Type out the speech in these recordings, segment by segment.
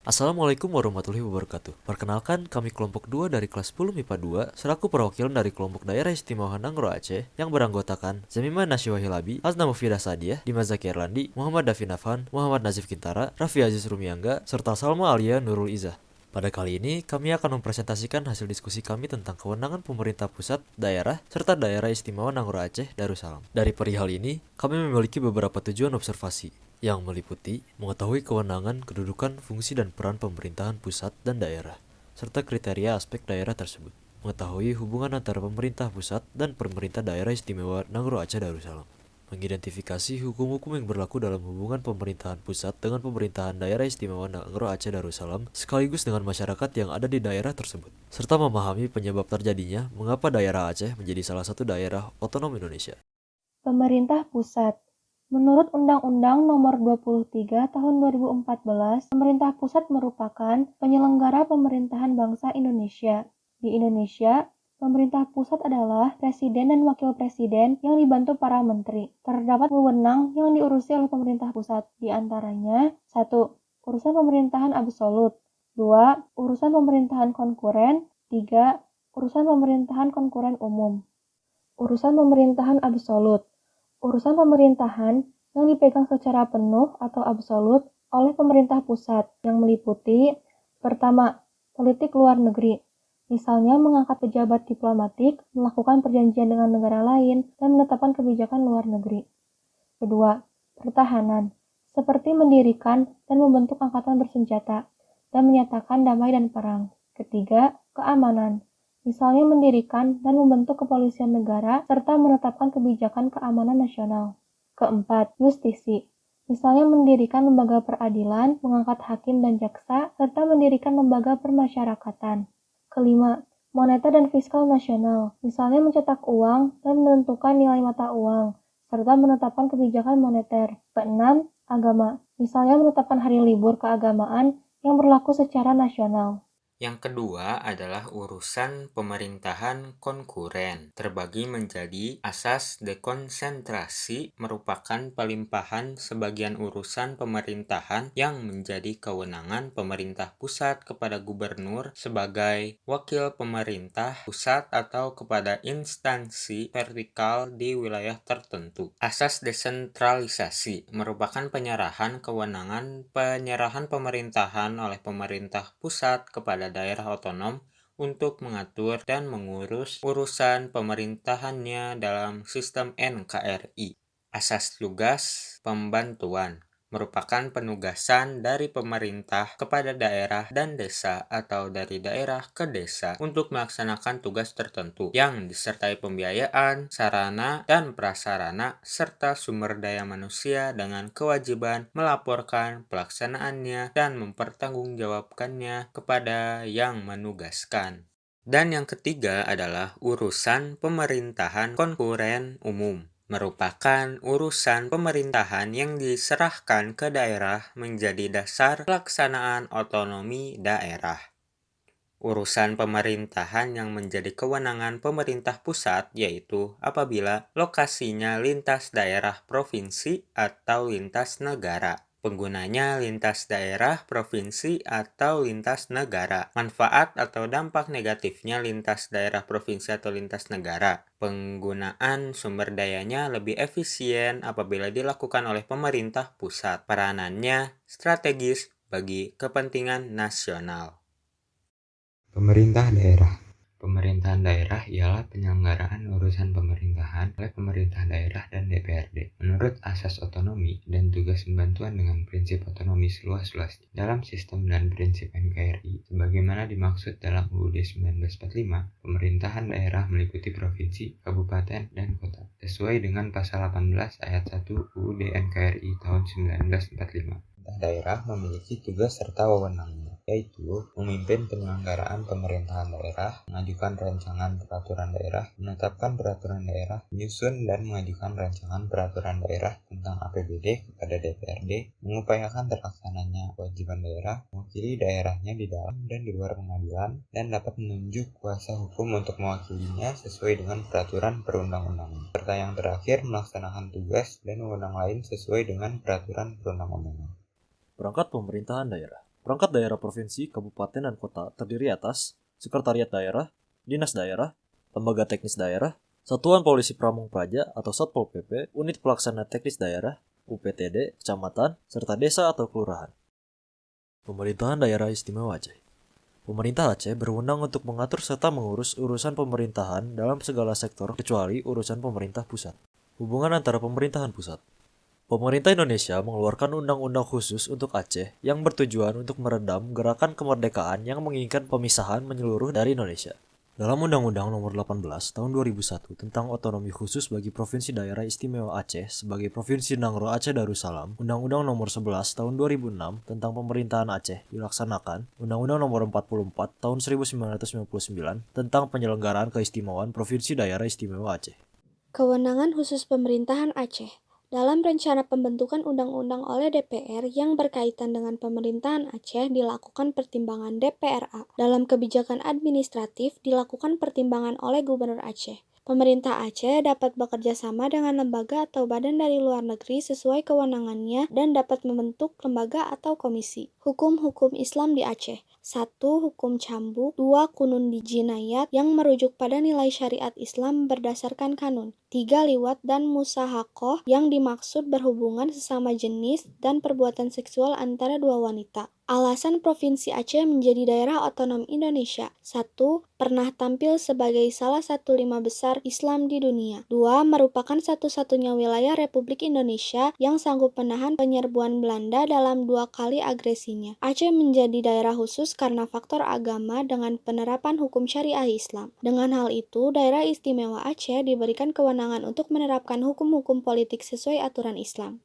Assalamualaikum warahmatullahi wabarakatuh. Perkenalkan, kami kelompok 2 dari kelas 10 MIPA 2, selaku perwakilan dari kelompok daerah istimewa Nangro Aceh yang beranggotakan Zemima Nasyiwahilabi, Hasna Mufidah Sadiah, Dimas Zaki Erlandi, Muhammad Davin Afan, Muhammad Nazif Kintara, Raffi Aziz Rumiangga, serta Salma Alia Nurul Izzah. Pada kali ini, kami akan mempresentasikan hasil diskusi kami tentang kewenangan pemerintah pusat, daerah, serta daerah istimewa Nangro Aceh Darussalam. Dari perihal ini, kami memiliki beberapa tujuan observasi, yang meliputi mengetahui kewenangan, kedudukan, fungsi, dan peran pemerintahan pusat dan daerah, serta kriteria aspek daerah tersebut, mengetahui hubungan antara pemerintah pusat dan pemerintah daerah istimewa Nangro Aceh Darussalam, mengidentifikasi hukum-hukum yang berlaku dalam hubungan pemerintahan pusat dengan pemerintahan daerah istimewa Nangro Aceh Darussalam sekaligus dengan masyarakat yang ada di daerah tersebut, serta memahami penyebab terjadinya mengapa daerah Aceh menjadi salah satu daerah otonom Indonesia. Pemerintah Pusat. Menurut Undang-Undang Nomor 23 Tahun 2014, pemerintah pusat merupakan penyelenggara pemerintahan bangsa Indonesia. Di Indonesia, pemerintah pusat adalah presiden dan wakil presiden yang dibantu para menteri. Terdapat wewenang yang diurusi oleh pemerintah pusat, di antaranya 1. Urusan pemerintahan absolut, 2. Urusan pemerintahan konkuren, 3. Urusan pemerintahan konkuren umum. Urusan pemerintahan absolut. Urusan pemerintahan yang dipegang secara penuh atau absolut oleh pemerintah pusat yang meliputi pertama, politik luar negeri. Misalnya mengangkat pejabat diplomatik, melakukan perjanjian dengan negara lain, dan menetapkan kebijakan luar negeri. Kedua, pertahanan, seperti mendirikan dan membentuk angkatan bersenjata, dan menyatakan damai dan perang. Ketiga, keamanan, misalnya mendirikan dan membentuk kepolisian negara, serta menetapkan kebijakan keamanan nasional. Keempat, justisi, misalnya mendirikan lembaga peradilan, mengangkat hakim dan jaksa, serta mendirikan lembaga permasyarakatan. Kelima, moneter dan fiskal nasional, misalnya mencetak uang dan menentukan nilai mata uang, serta menetapkan kebijakan moneter. Keenam, agama, misalnya menetapkan hari libur keagamaan yang berlaku secara nasional. Yang kedua adalah urusan pemerintahan konkuren, terbagi menjadi asas dekonsentrasi merupakan pelimpahan sebagian urusan pemerintahan yang menjadi kewenangan pemerintah pusat kepada gubernur sebagai wakil pemerintah pusat atau kepada instansi vertikal di wilayah tertentu. Asas desentralisasi merupakan penyerahan pemerintahan oleh pemerintah pusat kepada daerah otonom untuk mengatur dan mengurus urusan pemerintahannya dalam sistem NKRI. Asas tugas pembantuan merupakan penugasan dari pemerintah kepada daerah dan desa atau dari daerah ke desa untuk melaksanakan tugas tertentu yang disertai pembiayaan, sarana dan prasarana, serta sumber daya manusia dengan kewajiban melaporkan pelaksanaannya dan mempertanggungjawabkannya kepada yang menugaskan. Dan yang ketiga adalah urusan pemerintahan konkuren umum, merupakan urusan pemerintahan yang diserahkan ke daerah menjadi dasar pelaksanaan otonomi daerah. Urusan pemerintahan yang menjadi kewenangan pemerintah pusat yaitu apabila lokasinya lintas daerah provinsi atau lintas negara. Penggunanya lintas daerah, provinsi, atau lintas negara. Manfaat atau dampak negatifnya lintas daerah, provinsi, atau lintas negara. Penggunaan sumber dayanya lebih efisien apabila dilakukan oleh pemerintah pusat. Peranannya strategis bagi kepentingan nasional. Pemerintah daerah. Pemerintahan daerah ialah penyelenggaraan urusan pemerintahan oleh pemerintah daerah dan DPRD menurut asas otonomi dan tugas pembantuan dengan prinsip otonomi seluas-luasnya dalam sistem dan prinsip NKRI sebagaimana dimaksud dalam UUD 1945. Pemerintahan daerah meliputi provinsi, kabupaten, dan kota sesuai dengan pasal 18 ayat 1 UUD NKRI tahun 1945. Pemerintah daerah memiliki tugas serta wewenangnya, yaitu memimpin penyelenggaraan pemerintahan daerah, mengajukan rancangan peraturan daerah, menetapkan peraturan daerah, menyusun dan mengajukan rancangan peraturan daerah tentang APBD kepada DPRD, mengupayakan terlaksananya kewajiban daerah, mewakili daerahnya di dalam dan di luar pengadilan, dan dapat menunjuk kuasa hukum untuk mewakilinya sesuai dengan peraturan perundang-undangan, serta yang terakhir melaksanakan tugas dan wewenang lain sesuai dengan peraturan perundang-undangan. Perangkat pemerintahan daerah. Perangkat daerah provinsi, kabupaten, dan kota terdiri atas Sekretariat Daerah, Dinas Daerah, Lembaga Teknis Daerah, Satuan Polisi Pamung Praja atau Satpol PP, Unit Pelaksana Teknis Daerah, UPTD, Kecamatan, serta desa atau kelurahan. Pemerintahan Daerah Istimewa Aceh. Pemerintah Aceh berwenang untuk mengatur serta mengurus urusan pemerintahan dalam segala sektor kecuali urusan pemerintah pusat. Hubungan antara pemerintahan pusat. Pemerintah Indonesia mengeluarkan undang-undang khusus untuk Aceh yang bertujuan untuk meredam gerakan kemerdekaan yang menginginkan pemisahan menyeluruh dari Indonesia. Dalam Undang-Undang Nomor 18 Tahun 2001 tentang otonomi khusus bagi Provinsi Daerah Istimewa Aceh sebagai Provinsi Nangro Aceh Darussalam, Undang-Undang Nomor 11 Tahun 2006 tentang Pemerintahan Aceh dilaksanakan, Undang-Undang Nomor 44 Tahun 1999 tentang Penyelenggaraan Keistimewaan Provinsi Daerah Istimewa Aceh. Kewenangan khusus pemerintahan Aceh. Dalam rencana pembentukan undang-undang oleh DPR yang berkaitan dengan pemerintahan Aceh dilakukan pertimbangan DPRA. Dalam kebijakan administratif dilakukan pertimbangan oleh Gubernur Aceh. Pemerintah Aceh dapat bekerja sama dengan lembaga atau badan dari luar negeri sesuai kewenangannya dan dapat membentuk lembaga atau komisi. Hukum-hukum Islam di Aceh. 1. Hukum cambuk. 2. Kunun di jinayat yang merujuk pada nilai syariat Islam berdasarkan kanun. 3. Liwat dan musahakoh yang dimaksud berhubungan sesama jenis dan perbuatan seksual antara dua wanita. Alasan Provinsi Aceh menjadi daerah otonom Indonesia. 1. Pernah tampil sebagai salah satu 5 besar Islam di dunia. 2. Merupakan satu-satunya wilayah Republik Indonesia yang sanggup menahan penyerbuan Belanda dalam 2 kali agresinya. Aceh menjadi daerah khusus karena faktor agama dengan penerapan hukum syariah Islam. Dengan hal itu, daerah istimewa Aceh diberikan kewenangan untuk menerapkan hukum-hukum politik sesuai aturan Islam.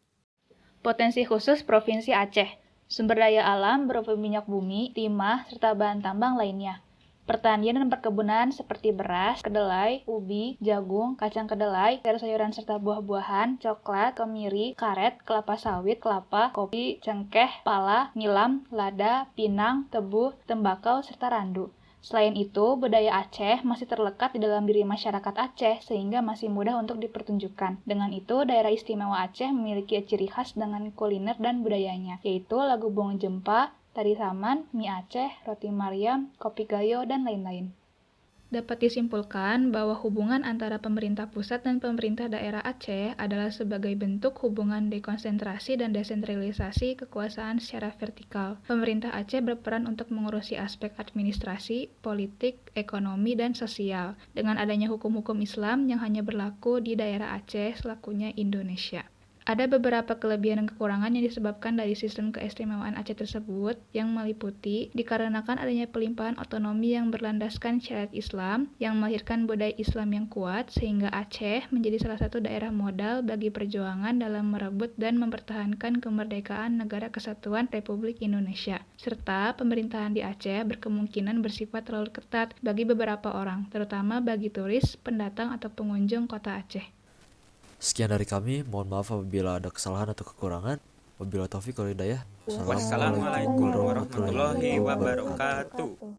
Potensi khusus Provinsi Aceh. Sumber daya alam berupa minyak bumi, timah, serta bahan tambang lainnya. Pertanian dan perkebunan seperti beras, kedelai, ubi, jagung, kacang kedelai, sayur-sayuran serta buah-buahan, coklat, kemiri, karet, kelapa sawit, kelapa, kopi, cengkeh, pala, nilam, lada, pinang, tebu, tembakau, serta randu. Selain itu, budaya Aceh masih terlekat di dalam diri masyarakat Aceh sehingga masih mudah untuk dipertunjukkan. Dengan itu, daerah istimewa Aceh memiliki ciri khas dengan kuliner dan budayanya, yaitu lagu Bong Jempa, tari saman, mie Aceh, roti Mariam, kopi gayo, dan lain-lain. Dapat disimpulkan bahwa hubungan antara pemerintah pusat dan pemerintah daerah Aceh adalah sebagai bentuk hubungan dekonsentrasi dan desentralisasi kekuasaan secara vertikal. Pemerintah Aceh berperan untuk mengurusi aspek administrasi, politik, ekonomi, dan sosial, dengan adanya hukum-hukum Islam yang hanya berlaku di daerah Aceh selakunya Indonesia. Ada beberapa kelebihan dan kekurangan yang disebabkan dari sistem keistimewaan Aceh tersebut yang meliputi dikarenakan adanya pelimpahan otonomi yang berlandaskan syariat Islam yang melahirkan budaya Islam yang kuat sehingga Aceh menjadi salah satu daerah modal bagi perjuangan dalam merebut dan mempertahankan kemerdekaan Negara Kesatuan Republik Indonesia. Serta pemerintahan di Aceh berkemungkinan bersifat terlalu ketat bagi beberapa orang, terutama bagi turis, pendatang atau pengunjung kota Aceh. Sekian dari kami, mohon maaf apabila ada kesalahan atau kekurangan. Wabillahi taufiq wal hidayah. Wassalamualaikum warahmatullahi wabarakatuh.